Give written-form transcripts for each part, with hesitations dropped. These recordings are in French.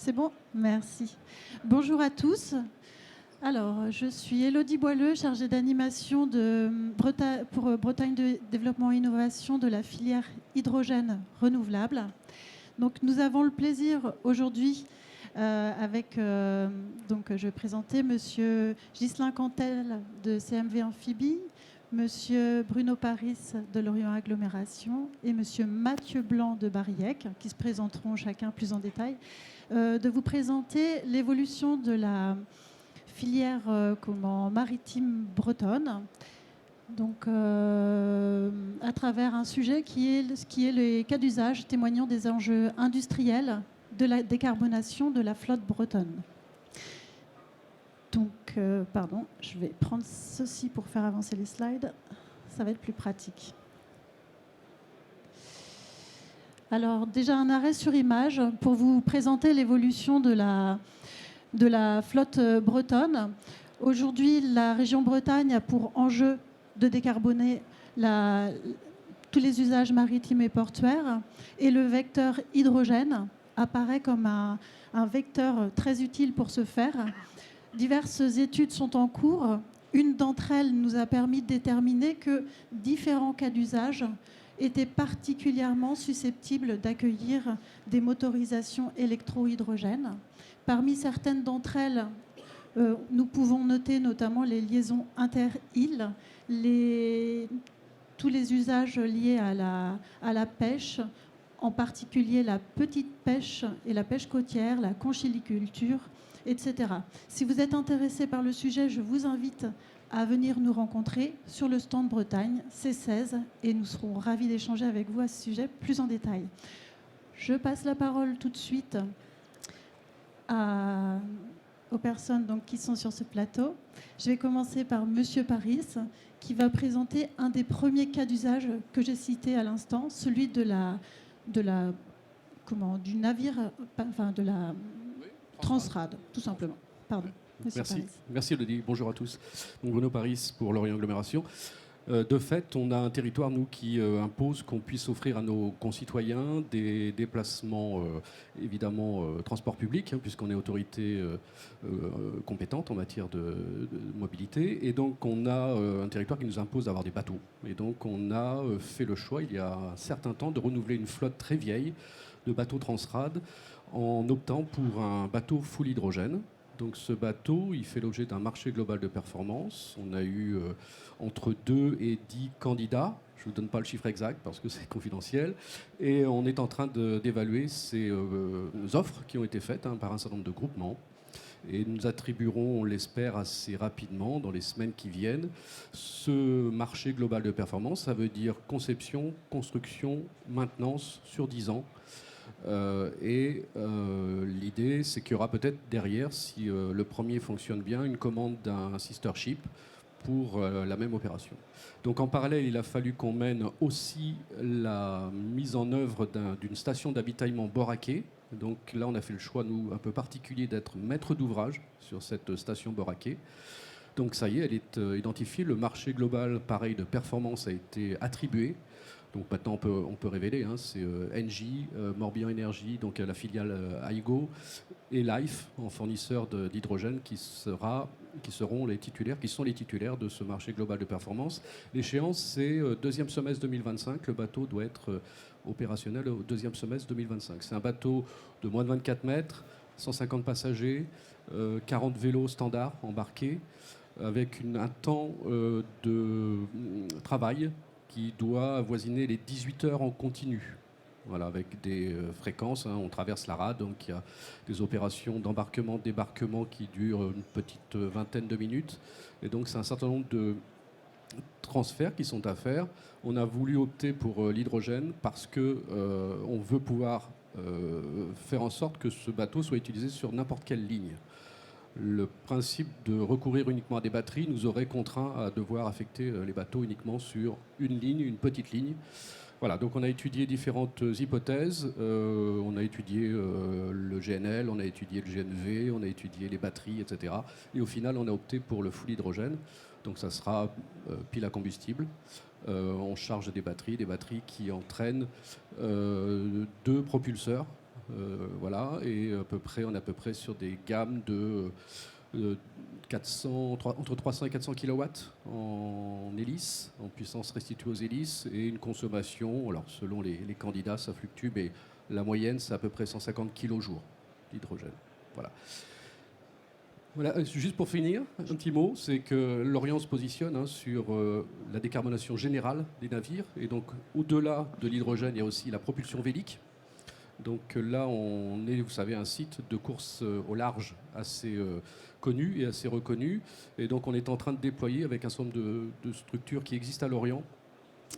C'est bon? Merci. Bonjour à tous. Alors, je suis Élodie Boileux, chargée d'animation pour Bretagne de Développement et Innovation de la filière hydrogène renouvelable. Donc, nous avons le plaisir aujourd'hui, je vais présenter Monsieur Ghislain Cantel de CMV Amphibie, Monsieur Bruno Paris de Lorient Agglomération et Monsieur Mathieu Blanc de Bariec, qui se présenteront chacun plus en détail, de vous présenter l'évolution de la filière maritime bretonne, donc à travers un sujet qui est les cas d'usage témoignant des enjeux industriels de la décarbonation de la flotte bretonne. Donc, je vais prendre ceci pour faire avancer les slides. Ça va être plus pratique. Alors, déjà un arrêt sur image pour vous présenter l'évolution de la flotte bretonne. Aujourd'hui, la région Bretagne a pour enjeu de décarboner tous les usages maritimes et portuaires, et le vecteur hydrogène apparaît comme un vecteur très utile pour ce faire. Diverses études sont en cours. Une d'entre elles nous a permis de déterminer que différents cas d'usage étaient particulièrement susceptibles d'accueillir des motorisations électro-hydrogènes. Parmi certaines d'entre elles, nous pouvons noter notamment les liaisons inter-îles, tous les usages liés à la pêche, en particulier la petite pêche et la pêche côtière, la conchiliculture, etc. Si vous êtes intéressé par le sujet, je vous invite à venir nous rencontrer sur le stand Bretagne C16 et nous serons ravis d'échanger avec vous à ce sujet plus en détail. Je passe la parole tout de suite aux personnes qui sont sur ce plateau. Je vais commencer par Monsieur Paris, qui va présenter un des premiers cas d'usage que j'ai cité à l'instant, celui du navire, de la Transrad, tout simplement. Pardon. Merci Elodie. Bonjour à tous. Donc, Bruno Paris pour Lorient Agglomération. De fait, on a un territoire, nous, qui impose qu'on puisse offrir à nos concitoyens des déplacements, évidemment, transport public, puisqu'on est autorité compétente en matière de mobilité. Et donc, on a un territoire qui nous impose d'avoir des bateaux. Et donc, on a fait le choix, il y a un certain temps, de renouveler une flotte très vieille de bateaux Transrad en optant pour un bateau full hydrogène. Donc ce bateau, il fait l'objet d'un marché global de performance. On a eu entre 2 et 10 candidats. Je ne vous donne pas le chiffre exact parce que c'est confidentiel. Et on est en train d'évaluer ces offres qui ont été faites par un certain nombre de groupements. Et nous attribuerons, on l'espère, assez rapidement, dans les semaines qui viennent, ce marché global de performance. Ça veut dire conception, construction, maintenance sur 10 ans. L'idée, c'est qu'il y aura peut-être derrière, si le premier fonctionne bien, une commande d'un sister ship pour la même opération. Donc en parallèle, il a fallu qu'on mène aussi la mise en œuvre d'une station d'avitaillement bord à quai. Donc là, on a fait le choix, nous, un peu particulier, d'être maître d'ouvrage sur cette station bord à quai. Donc ça y est, elle est identifiée. Le marché global, pareil, de performance a été attribué. Donc maintenant, on peut révéler, c'est Engie, Morbihan Energy, donc la filiale Aigo, et Life, en fournisseur d'hydrogène, qui sont les titulaires de ce marché global de performance. L'échéance, c'est deuxième semestre 2025. Le bateau doit être opérationnel au deuxième semestre 2025. C'est un bateau de moins de 24 mètres, 150 passagers, 40 vélos standards embarqués, avec un temps de travail qui doit avoisiner les 18 heures en continu. Voilà, avec des fréquences. On traverse la rade, donc il y a des opérations d'embarquement, débarquement qui durent une petite vingtaine de minutes. Et donc c'est un certain nombre de transferts qui sont à faire. On a voulu opter pour l'hydrogène parce qu'on veut pouvoir faire en sorte que ce bateau soit utilisé sur n'importe quelle ligne. Le principe de recourir uniquement à des batteries nous aurait contraint à devoir affecter les bateaux uniquement sur une ligne, une petite ligne. Voilà, donc on a étudié différentes hypothèses. On a étudié le GNL, on a étudié le GNV, on a étudié les batteries, etc. Et au final, on a opté pour le full hydrogène. Donc ça sera pile à combustible. On charge des batteries qui entraînent deux propulseurs voilà, et on est à peu près sur des gammes de entre 300 et 400 kW en hélice, en puissance restituée aux hélices, et une consommation, alors selon les candidats, ça fluctue, mais la moyenne, c'est à peu près 150 kg jour d'hydrogène. Voilà. Voilà, juste pour finir, un petit mot, c'est que l'Orient se positionne sur la décarbonation générale des navires, et donc au-delà de l'hydrogène, il y a aussi la propulsion vélique. Donc là, on est, vous savez, un site de course au large assez connu et assez reconnu. Et donc on est en train de déployer avec un certain nombre de structures qui existent à Lorient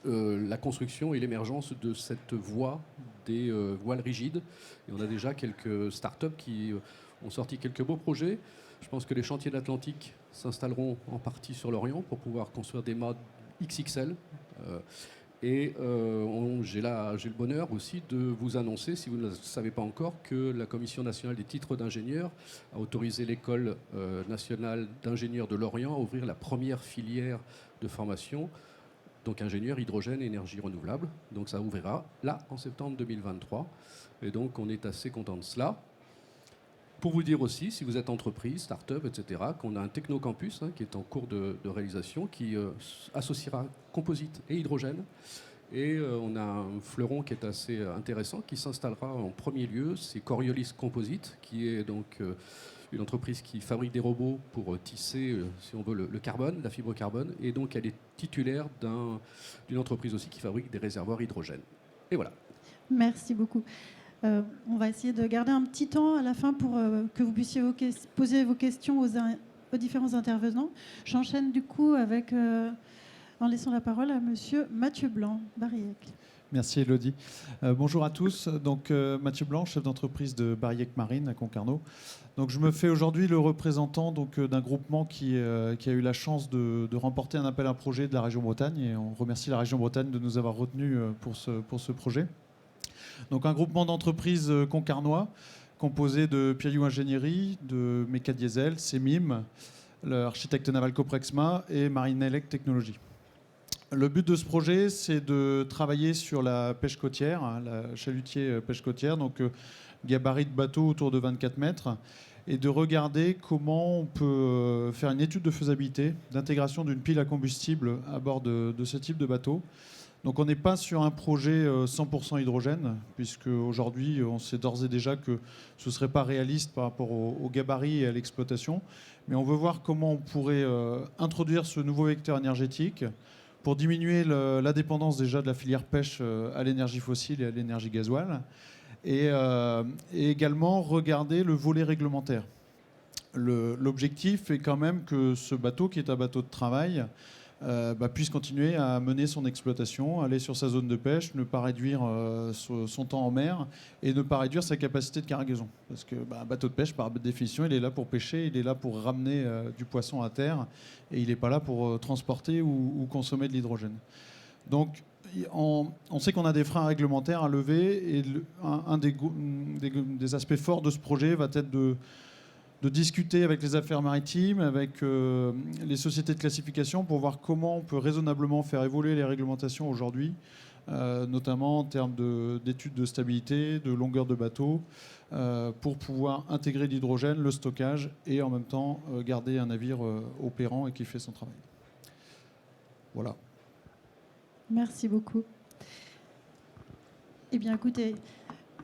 la construction et l'émergence de cette voie des voiles rigides. Et on a déjà quelques startups qui ont sorti quelques beaux projets. Je pense que les chantiers de l'Atlantique s'installeront en partie sur Lorient pour pouvoir construire des modes XXL. Et j'ai le bonheur aussi de vous annoncer, si vous ne le savez pas encore, que la Commission nationale des titres d'ingénieurs a autorisé l'École nationale d'ingénieurs de Lorient à ouvrir la première filière de formation, donc ingénieur hydrogène et énergie renouvelable. Donc ça ouvrira là en septembre 2023. Et donc on est assez content de cela. Pour vous dire aussi, si vous êtes entreprise, start-up, etc., qu'on a un technocampus qui est en cours de réalisation, qui associera composite et hydrogène. Et on a un fleuron qui est assez intéressant, qui s'installera en premier lieu, c'est Coriolis Composite, qui est donc une entreprise qui fabrique des robots pour tisser, si on veut, le carbone, la fibre carbone. Et donc elle est titulaire d'une entreprise aussi qui fabrique des réservoirs hydrogène. Et voilà. Merci beaucoup. On va essayer de garder un petit temps à la fin pour que vous puissiez poser vos questions aux différents intervenants. J'enchaîne du coup en laissant la parole à Monsieur Mathieu Blanc, Bariec. Merci Elodie. Bonjour à tous. Donc Mathieu Blanc, chef d'entreprise de Bariec Marine à Concarneau. Donc je me fais aujourd'hui le représentant d'un groupement qui a eu la chance de remporter un appel à projet de la région Bretagne, et on remercie la région Bretagne de nous avoir retenus pour ce projet. Donc un groupement d'entreprises concarnois composé de Piaillou Ingénierie, de Méca Diesel, CEMIM, l'architecte naval Coprexma et Marinelec Technologies. Le but de ce projet, c'est de travailler sur la pêche côtière, la chalutier pêche côtière, donc gabarit de bateau autour de 24 mètres, et de regarder comment on peut faire une étude de faisabilité d'intégration d'une pile à combustible à bord de ce type de bateau. Donc on n'est pas sur un projet 100% hydrogène, puisque aujourd'hui on sait d'ores et déjà que ce ne serait pas réaliste par rapport au gabarit et à l'exploitation. Mais on veut voir comment on pourrait introduire ce nouveau vecteur énergétique pour diminuer la dépendance déjà de la filière pêche à l'énergie fossile et à l'énergie gasoil, et également regarder le volet réglementaire. L'objectif est quand même que ce bateau, qui est un bateau de travail, puisse continuer à mener son exploitation, aller sur sa zone de pêche, ne pas réduire son temps en mer et ne pas réduire sa capacité de cargaison. Parce que un bateau de pêche, par définition, il est là pour pêcher, il est là pour ramener du poisson à terre, et il n'est pas là pour transporter ou consommer de l'hydrogène. Donc on sait qu'on a des freins réglementaires à lever, et un des aspects forts de ce projet va être de discuter avec les affaires maritimes, avec les sociétés de classification, pour voir comment on peut raisonnablement faire évoluer les réglementations aujourd'hui, notamment en termes d'études de stabilité, de longueur de bateau, pour pouvoir intégrer l'hydrogène, le stockage, et en même temps garder un navire opérant et qui fait son travail. Voilà. Merci beaucoup. Eh bien, écoutez,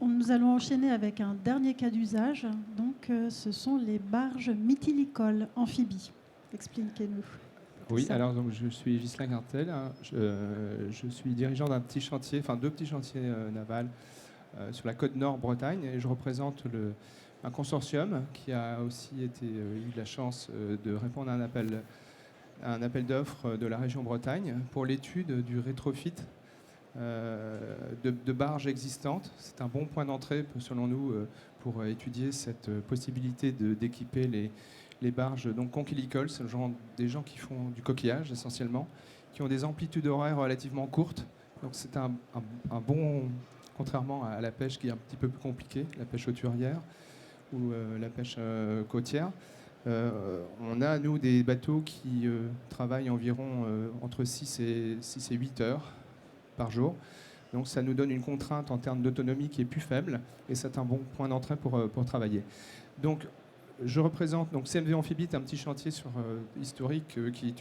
nous allons enchaîner avec un dernier cas d'usage. Donc, ce sont les barges mytilicoles amphibies. Expliquez-nous. Oui, alors donc, je suis Ghislain Gartel. Je suis dirigeant d'un petit chantier, enfin deux petits chantiers navals sur la côte nord Bretagne, et je représente un consortium qui a aussi eu la chance de répondre à un appel d'offres de la région Bretagne pour l'étude du rétrofit de barges existantes. C'est un bon point d'entrée, selon nous, pour étudier cette possibilité d'équiper les barges donc conchilicoles. C'est des gens qui font du coquillage essentiellement, qui ont des amplitudes horaires relativement courtes. Donc c'est un bon, contrairement à la pêche qui est un petit peu plus compliquée, la pêche hauturière ou la pêche côtière. On a, nous, des bateaux qui travaillent environ entre 6 et 8 heures par jour. Donc ça nous donne une contrainte en termes d'autonomie qui est plus faible, et c'est un bon point d'entrée pour travailler. Donc je représente, donc CMV Amphibie est un petit chantier historique qui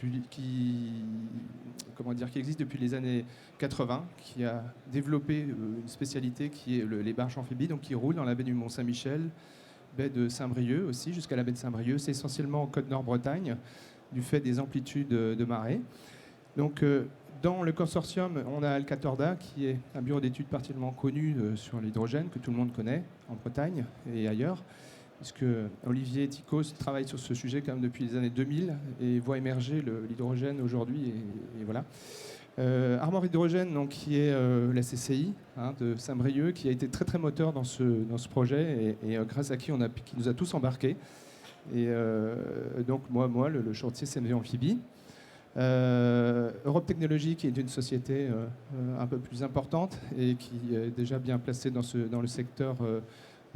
existe depuis les années 80, qui a développé une spécialité qui est les barges amphibies, donc qui roulent dans la baie du Mont-Saint-Michel, baie de Saint-Brieuc aussi, jusqu'à la baie de Saint-Brieuc. C'est essentiellement en Côte-Nord-Bretagne, du fait des amplitudes de marée. Donc dans le consortium, on a Alcatorda, qui est un bureau d'études particulièrement connu sur l'hydrogène, que tout le monde connaît en Bretagne et ailleurs, puisque Olivier Tikos travaille sur ce sujet quand même depuis les années 2000 et voit émerger l'hydrogène aujourd'hui. Et voilà. Armor Hydrogène, donc, qui est la CCI de Saint-Brieuc, qui a été très très moteur dans ce projet et grâce à qui nous a tous embarqués. Et donc moi le chantier CMV Amphibie. Europe Technologies, qui est une société un peu plus importante et qui est déjà bien placée dans le secteur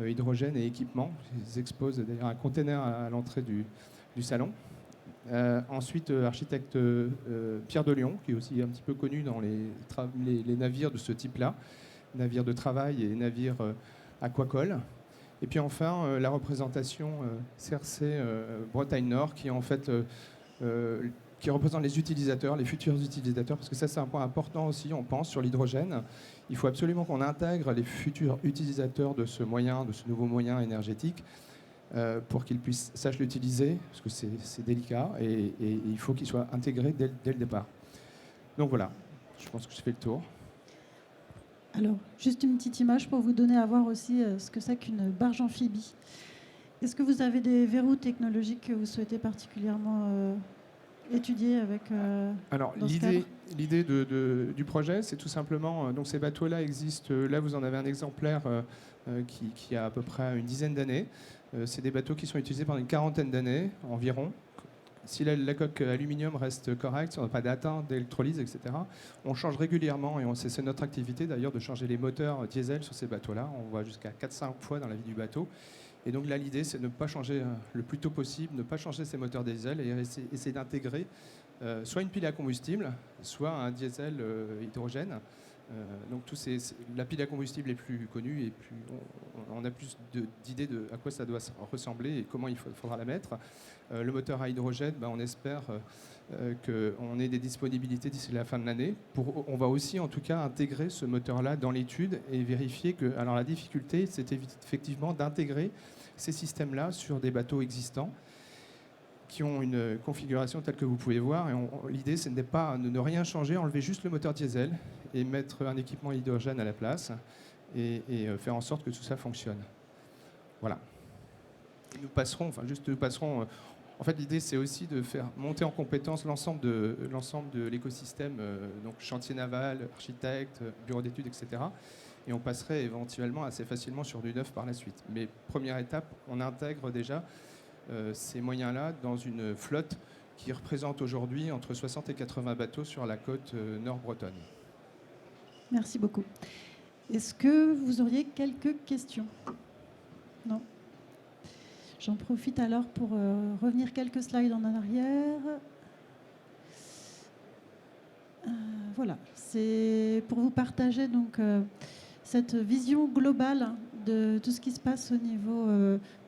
hydrogène et équipement. Ils exposent d'ailleurs un container à l'entrée du salon. Ensuite, architecte Pierre de Lyon, qui est aussi un petit peu connu dans les navires de ce type-là, navires de travail et navires aquacoles. Et puis enfin, la représentation CRC Bretagne Nord, qui est en fait qui représente les utilisateurs, les futurs utilisateurs, parce que ça c'est un point important aussi, on pense, sur l'hydrogène. Il faut absolument qu'on intègre les futurs utilisateurs de ce nouveau moyen énergétique, pour qu'ils sachent l'utiliser, parce que c'est délicat, et il faut qu'il soit intégré dès le départ. Donc voilà, je pense que je fais le tour. Alors, juste une petite image pour vous donner à voir aussi ce que c'est qu'une barge amphibie. Est-ce que vous avez des verrous technologiques que vous souhaitez particulièrement étudier avec Alors, l'idée du projet, c'est tout simplement, donc ces bateaux-là existent, là vous en avez un exemplaire qui a à peu près une dizaine d'années. C'est des bateaux qui sont utilisés pendant une quarantaine d'années environ. Si la coque aluminium reste correcte, si on n'a pas d'atteinte d'électrolyse, etc., on change régulièrement, et c'est notre activité d'ailleurs de changer les moteurs diesel sur ces bateaux-là. On voit jusqu'à 4-5 fois dans la vie du bateau. Et donc là, l'idée, c'est de ne pas changer le plus tôt possible, ne pas changer ces moteurs diesel et essayer d'intégrer soit une pile à combustible, soit un diesel hydrogène. Donc la pile à combustible est plus connue et on a plus d'idées de à quoi ça doit ressembler et comment il faudra la mettre. Le moteur à hydrogène, on espère qu'on ait des disponibilités d'ici la fin de l'année. On va aussi en tout cas intégrer ce moteur-là dans l'étude et vérifier que... Alors la difficulté, c'est effectivement d'intégrer ces systèmes-là sur des bateaux existants qui ont une configuration telle que vous pouvez voir. Et l'idée, ce n'est pas de ne rien changer, enlever juste le moteur diesel et mettre un équipement hydrogène à la place et faire en sorte que tout ça fonctionne. Voilà. Et nous passerons. En fait, l'idée, c'est aussi de faire monter en compétence l'ensemble de l'écosystème, donc chantier naval, architecte, bureau d'études, etc. Et on passerait éventuellement assez facilement sur du neuf par la suite. Mais première étape, on intègre déjà ces moyens-là dans une flotte qui représente aujourd'hui entre 60 et 80 bateaux sur la côte nord-bretonne. Merci beaucoup. Est-ce que vous auriez quelques questions? Non. J'en profite alors pour revenir quelques slides en arrière. Voilà, c'est pour vous partager donc cette vision globale de tout ce qui se passe au niveau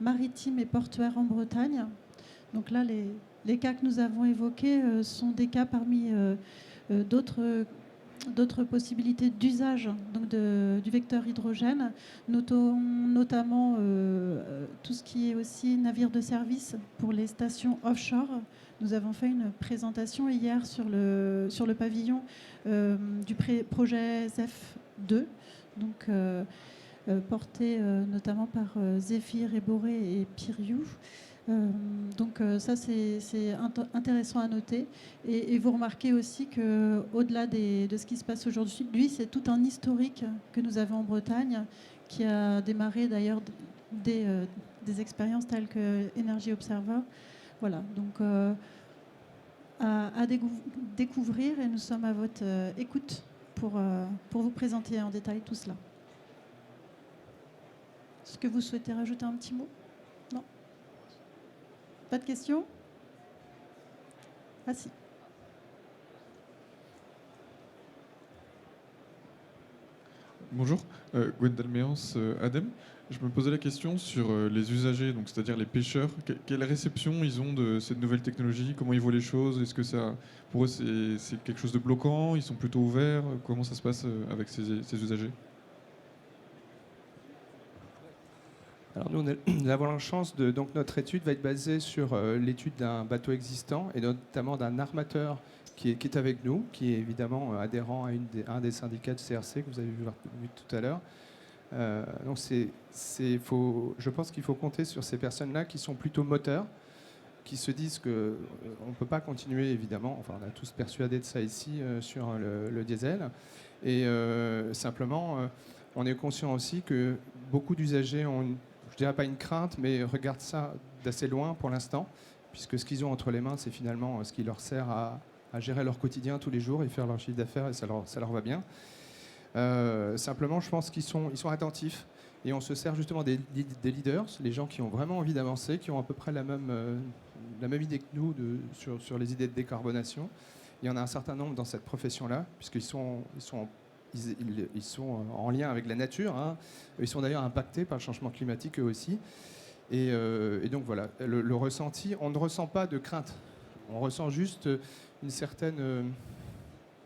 maritime et portuaire en Bretagne. Donc là, les cas que nous avons évoqués sont des cas parmi d'autres possibilités d'usage donc du vecteur hydrogène, notamment tout ce qui est aussi navire de service pour les stations offshore. Nous avons fait une présentation hier sur le pavillon du projet ZEF2, donc porté notamment par Zéphyr, Eboré et Piriou. Donc ça, c'est intéressant à noter. Et vous remarquez aussi qu'au-delà de ce qui se passe aujourd'hui, c'est tout un historique que nous avons en Bretagne, qui a démarré d'ailleurs des expériences telles que Energy Observer. Voilà, donc à découvrir, et nous sommes à votre écoute pour vous présenter en détail tout cela. Est-ce que vous souhaitez rajouter un petit mot? Non? Pas de questions? Ah si. Bonjour, Gwendal Méance, ADEME. Je me posais la question sur les usagers, donc c'est-à-dire les pêcheurs. Quelle réception ils ont de cette nouvelle technologie? Comment ils voient les choses? Est-ce que ça, pour eux, c'est quelque chose de bloquant? Ils sont plutôt ouverts? Comment ça se passe avec ces usagers? Alors nous, nous avons la chance de... Donc notre étude va être basée sur l'étude d'un bateau existant et notamment d'un armateur qui est avec nous, qui est évidemment adhérent à un des syndicats de CRC que vous avez vu tout à l'heure. Donc je pense qu'il faut compter sur ces personnes-là qui sont plutôt moteurs, qui se disent qu'on ne peut pas continuer, évidemment, enfin on est tous persuadés de ça ici, sur le diesel. Et simplement, on est conscient aussi que beaucoup d'usagers ont, je dirais pas une crainte, mais regardent ça d'assez loin pour l'instant, puisque ce qu'ils ont entre les mains, c'est finalement ce qui leur sert à gérer leur quotidien tous les jours et faire leur chiffre d'affaires, et ça leur va bien. Simplement, je pense qu'ils sont attentifs et on se sert justement des leaders, les gens qui ont vraiment envie d'avancer, qui ont à peu près la même idée que nous sur les idées de décarbonation. Il y en a un certain nombre dans cette profession-là, puisqu'ils sont en lien avec la nature. Hein. Ils sont d'ailleurs impactés par le changement climatique eux aussi. Et donc voilà, le ressenti, on ne ressent pas de crainte. On ressent juste une certaine...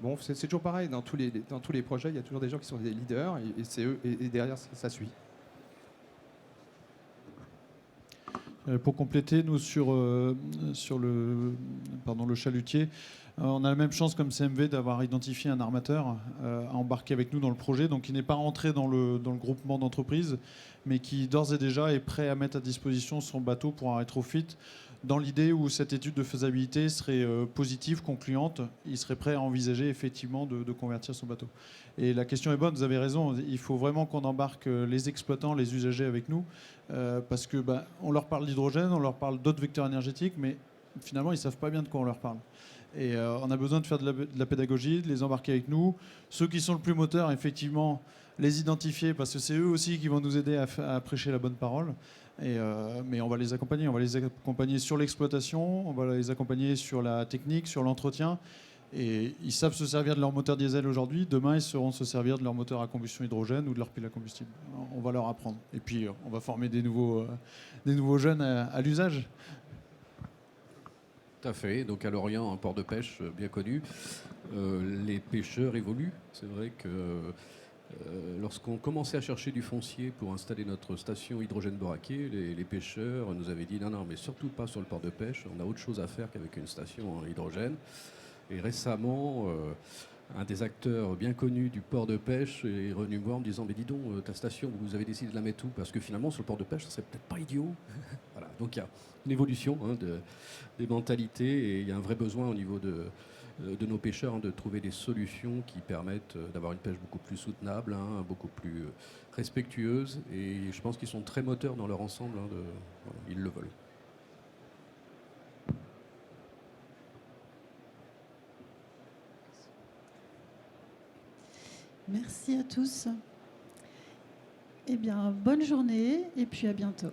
Bon, c'est toujours pareil, dans tous les projets, il y a toujours des gens qui sont des leaders, et c'est eux, et derrière, ça suit. Pour compléter, nous, sur le chalutier, on a la même chance comme CMV d'avoir identifié un armateur à embarquer avec nous dans le projet, donc qui n'est pas rentré dans le groupement d'entreprises, mais qui d'ores et déjà est prêt à mettre à disposition son bateau pour un rétrofit, dans l'idée où cette étude de faisabilité serait positive, concluante. Il serait prêt à envisager effectivement de convertir son bateau. Et la question est bonne, vous avez raison, il faut vraiment qu'on embarque les exploitants, les usagers avec nous, parce que on leur parle d'hydrogène, on leur parle d'autres vecteurs énergétiques, mais finalement ils ne savent pas bien de quoi on leur parle. Et on a besoin de faire de la pédagogie, de les embarquer avec nous. Ceux qui sont le plus moteurs, effectivement, les identifier, parce que c'est eux aussi qui vont nous aider à prêcher la bonne parole. Mais on va les accompagner sur l'exploitation, on va les accompagner sur la technique, sur l'entretien. Et ils savent se servir de leur moteur diesel aujourd'hui. Demain, ils sauront se servir de leur moteur à combustion hydrogène ou de leur pile à combustible. On va leur apprendre. Et puis, on va former des nouveaux jeunes à l'usage. Tout à fait. Donc à Lorient, un port de pêche bien connu. Les pêcheurs évoluent. C'est vrai que lorsqu'on commençait à chercher du foncier pour installer notre station hydrogène boraqué, les pêcheurs nous avaient dit non, mais surtout pas sur le port de pêche. On a autre chose à faire qu'avec une station en hydrogène. Et récemment, un des acteurs bien connus du port de pêche est revenu me voir en me disant mais dis donc, ta station, vous avez décidé de la mettre où? Parce que finalement, sur le port de pêche, ça serait peut-être pas idiot. Voilà. Donc il y a une évolution des mentalités et il y a un vrai besoin au niveau de nos pêcheurs de trouver des solutions qui permettent d'avoir une pêche beaucoup plus soutenable, beaucoup plus respectueuse. Et je pense qu'ils sont très moteurs dans leur ensemble. Voilà, ils le veulent. Merci à tous. Eh bien, bonne journée et puis à bientôt.